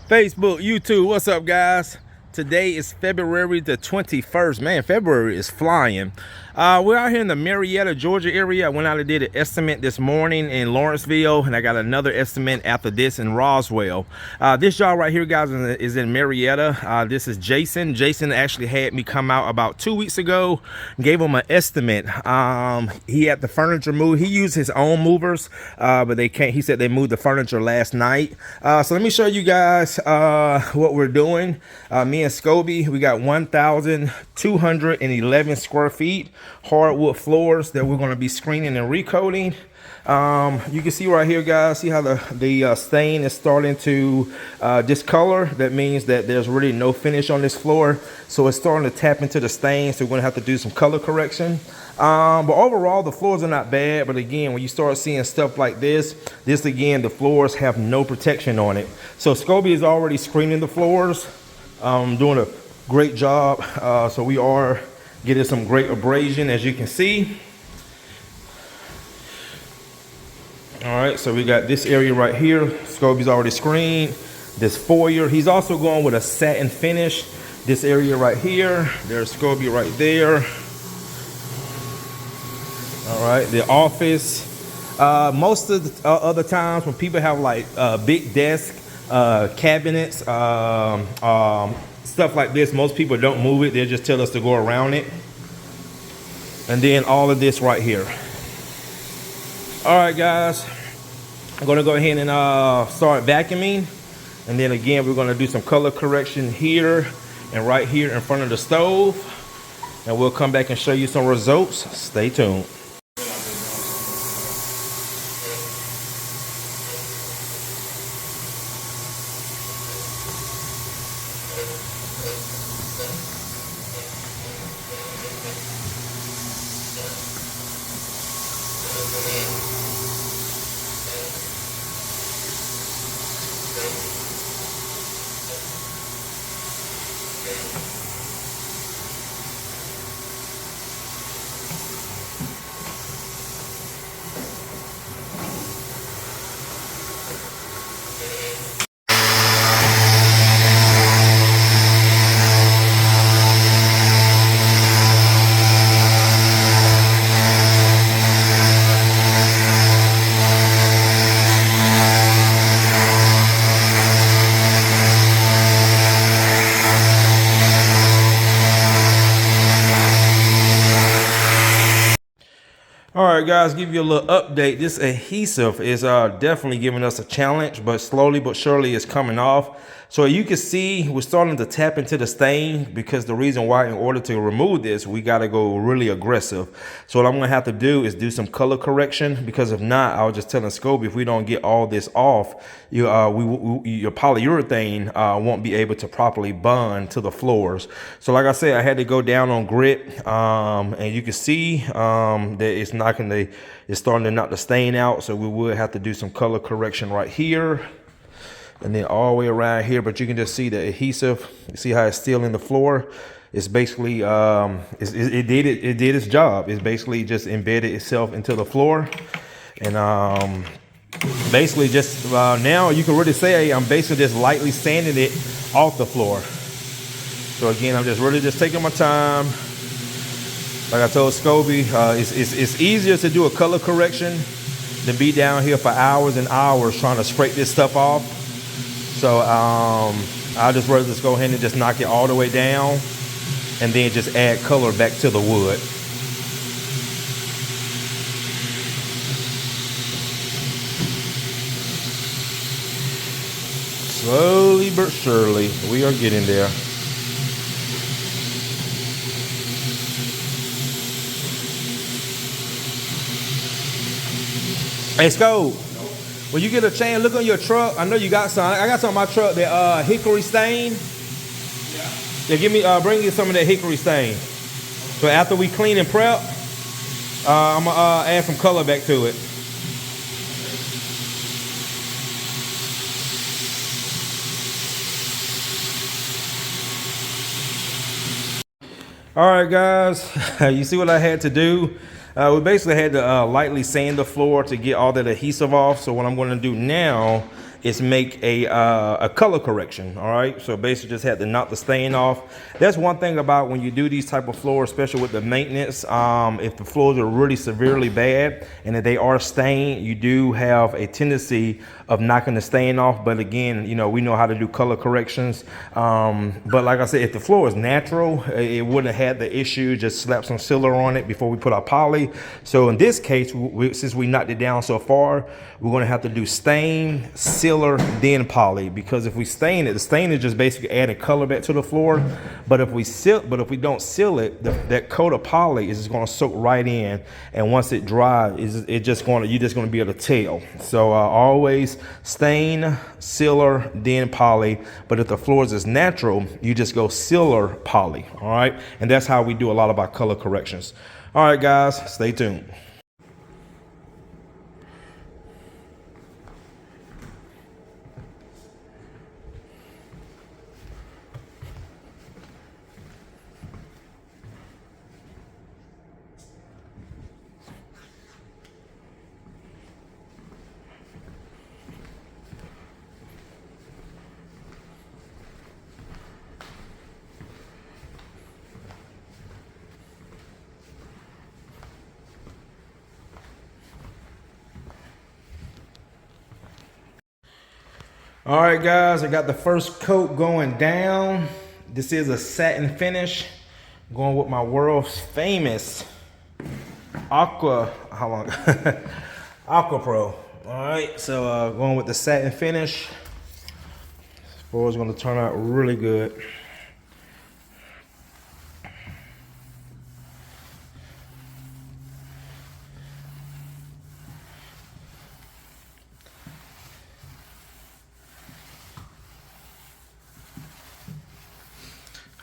Facebook, YouTube, what's up, guys? Today is February the 21st. Man, February is flying. We're out here in the Marietta, Georgia area. I went out and did an estimate this morning in Lawrenceville, and I got another estimate after this in Roswell. This job right here, guys, is in Marietta. This is Jason. Jason actually had me come out about 2 weeks ago, gave him an estimate. He had the furniture moved. He used his own movers, but they can't. He said they moved the furniture last night. So let me show you guys what we're doing. Me and Scobie, we got 1,211 square feet hardwood floors that we're going to be screening and recoating. You can see right here, guys, see how the stain is starting to discolor. That means that there's really no finish on this floor, so it's starting to tap into the stain, so we're going to have to do some color correction. But overall, the floors are not bad. But again, when you start seeing stuff like this again, the floors have no protection on it. So Scobie is already screening the floors, doing a great job. So we are getting some great abrasion, as you can see. All right, so we got this area right here. Scobie's already screened. This foyer, he's also going with a satin finish. This area right here, there's Scobie right there. All right, the office. Most of the other times when people have like big desk, cabinets, stuff like this, most people don't move it. They just tell us to go around it. And then all of this right here. All right, guys, I'm gonna go ahead and start vacuuming. And then again, we're gonna do some color correction here and right here in front of the stove. And we'll come back and show you some results. Stay tuned. All right, guys, give you a little update. This adhesive is definitely giving us a challenge, but slowly but surely it's coming off. So you can see we're starting to tap into the stain, because the reason why, in order to remove this, we got to go really aggressive. So what I'm going to have to do is do some color correction, because if not, I was just telling Scobie, if we don't get all this off, your polyurethane won't be able to properly bond to the floors. So like I said, I had to go down on grit, and you can see that it's starting to knock the stain out. So we would have to do some color correction right here and then all the way around here. But you can just see the adhesive. You see how it's still in the floor. It's basically it did its job. It's basically just embedded itself into the floor. And basically just now you can really say I'm basically just lightly sanding it off the floor. So again, I'm just really taking my time. Like I told Scobie, it's easier to do a color correction than be down here for hours and hours trying to scrape this stuff off. So I'll just rather just go ahead and just knock it all the way down and then just add color back to the wood. Slowly but surely, we are getting there. Hey, Sco, when you get a chance, look on your truck. I know you got some. I got some on my truck that hickory stain. Yeah, give me, bring you some of that hickory stain. So after we clean and prep, I'm gonna add some color back to it. All right, guys, you see what I had to do? We basically had to lightly sand the floor to get all that adhesive off. So what I'm going to do now is make a color correction. All right, so basically just had to knock the stain off. That's one thing about when you do these type of floors, especially with the maintenance. If the floors are really severely bad and if they are stained, you do have a tendency of knocking the stain off. But again, you know, we know how to do color corrections. But like I said, if the floor is natural, it wouldn't have had the issue. Just slap some sealer on it before we put our poly. So in this case, since we knocked it down so far, we're going to have to do stain, sealer, then poly. Because if we stain it, the stain is just basically adding color back to the floor. But if we don't seal it, that coat of poly is just going to soak right in. And once it dries, you're just going to be able to tell. So always stain, sealer, then poly. But if the floors is natural, you just go sealer, poly. All right, and that's how we do a lot of our color corrections. All right, guys, stay tuned. All right, guys, I got the first coat going down. This is a satin finish. I'm going with my world's famous Aqua Pro. All right, so going with the satin finish. This floor is going to turn out really good.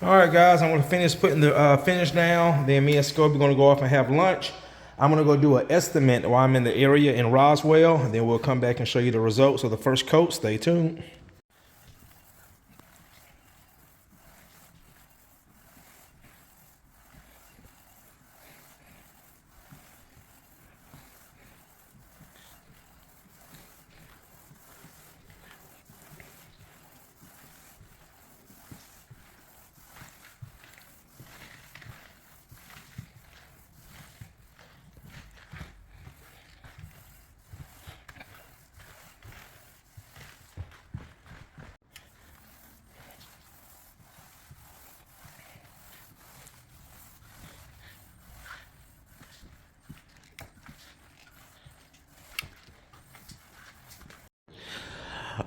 All right, guys, I'm going to finish putting the finish down. Then me and Scobie are going to go off and have lunch. I'm going to go do an estimate while I'm in the area in Roswell. And then we'll come back and show you the results of the first coat. Stay tuned.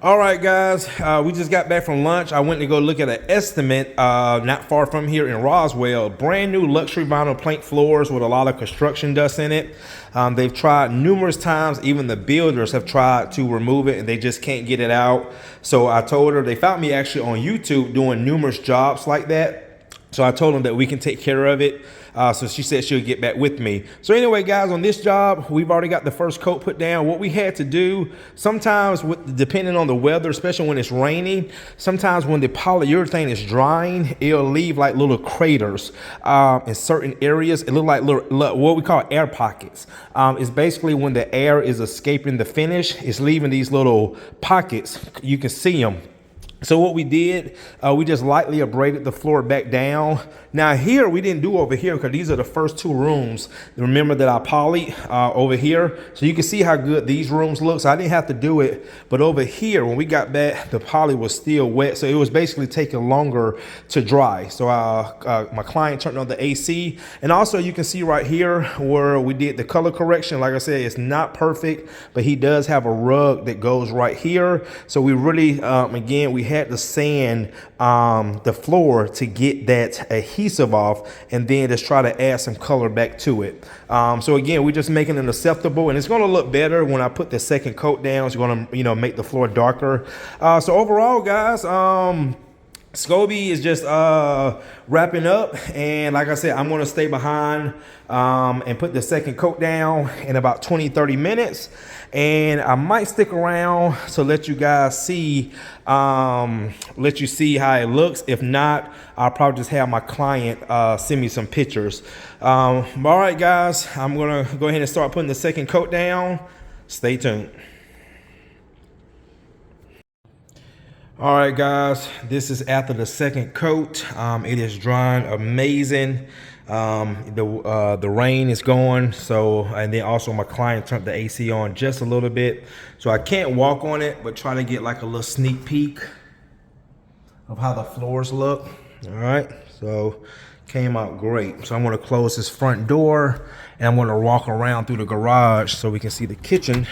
All right, guys, we just got back from lunch. I went to go look at an estimate not far from here in Roswell. Brand new luxury vinyl plank floors with a lot of construction dust in it. They've tried numerous times. Even the builders have tried to remove it and they just can't get it out. So I told her, they found me actually on YouTube doing numerous jobs like that. So I told them that we can take care of it. So she said she'll get back with me. So anyway, guys, on this job, we've already got the first coat put down. What we had to do, sometimes depending on the weather, especially when it's raining, sometimes when the polyurethane is drying, it'll leave like little craters in certain areas. It look like little, what we call air pockets. It's basically when the air is escaping the finish, it's leaving these little pockets. You can see them. So what we did, we just lightly abraded the floor back down. Now here, we didn't do over here because these are the first two rooms. Remember that I polyed over here. So you can see how good these rooms look. So I didn't have to do it. But over here, when we got back, the poly was still wet. So it was basically taking longer to dry. So my client turned on the AC. And also you can see right here where we did the color correction. Like I said, it's not perfect, but he does have a rug that goes right here. So we really, again, we had to sand the floor to get that adhesive off and then just try to add some color back to it. So again, we're just making it acceptable, and it's going to look better when I put the second coat down. It's going to, make the floor darker. So overall, guys, Scobie is just wrapping up, and like I said, I'm going to stay behind and put the second coat down in about 20-30 minutes, and I might stick around to let you guys see how it looks. If not, I'll probably just have my client send me some pictures. All right, guys, I'm going to go ahead and start putting the second coat down. Stay tuned. All right, guys, this is after the second coat. It is drying amazing. The rain is going, so, and then also my client turned the AC on just a little bit, so I can't walk on it, but try to get like a little sneak peek of how the floors look. All right, so came out great. So I'm going to close this front door, and I'm going to walk around through the garage so we can see the kitchen.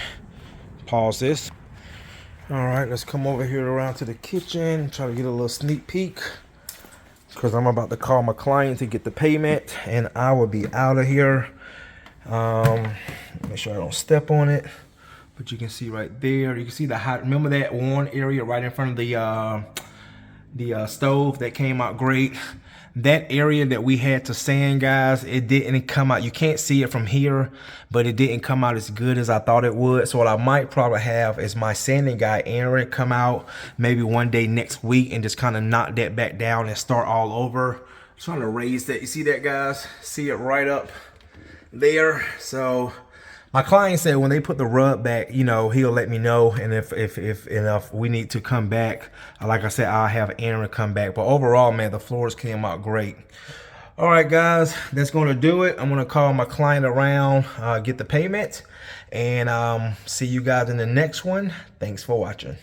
Pause this. All right, let's come over here around to the kitchen, try to get a little sneak peek, because I'm about to call my client to get the payment, and I will be out of here. Make sure I don't step on it, but you can see right there, you can see the hot, remember that worn area right in front of the stove that came out great. That area that we had to sand, guys, it didn't come out. You can't see it from here, but it didn't come out as good as I thought it would. So what I might probably have is my sanding guy, Aaron, come out maybe one day next week and just kind of knock that back down and start all over. I'm trying to raise that. You see that, guys? See it right up there? So my client said when they put the rub back, you know, he'll let me know, and if we need to come back, like I said, I'll have Aaron come back. But overall, man, the floors came out great. All right, guys, that's going to do it. I'm going to call my client around, get the payment, and see you guys in the next one. Thanks for watching.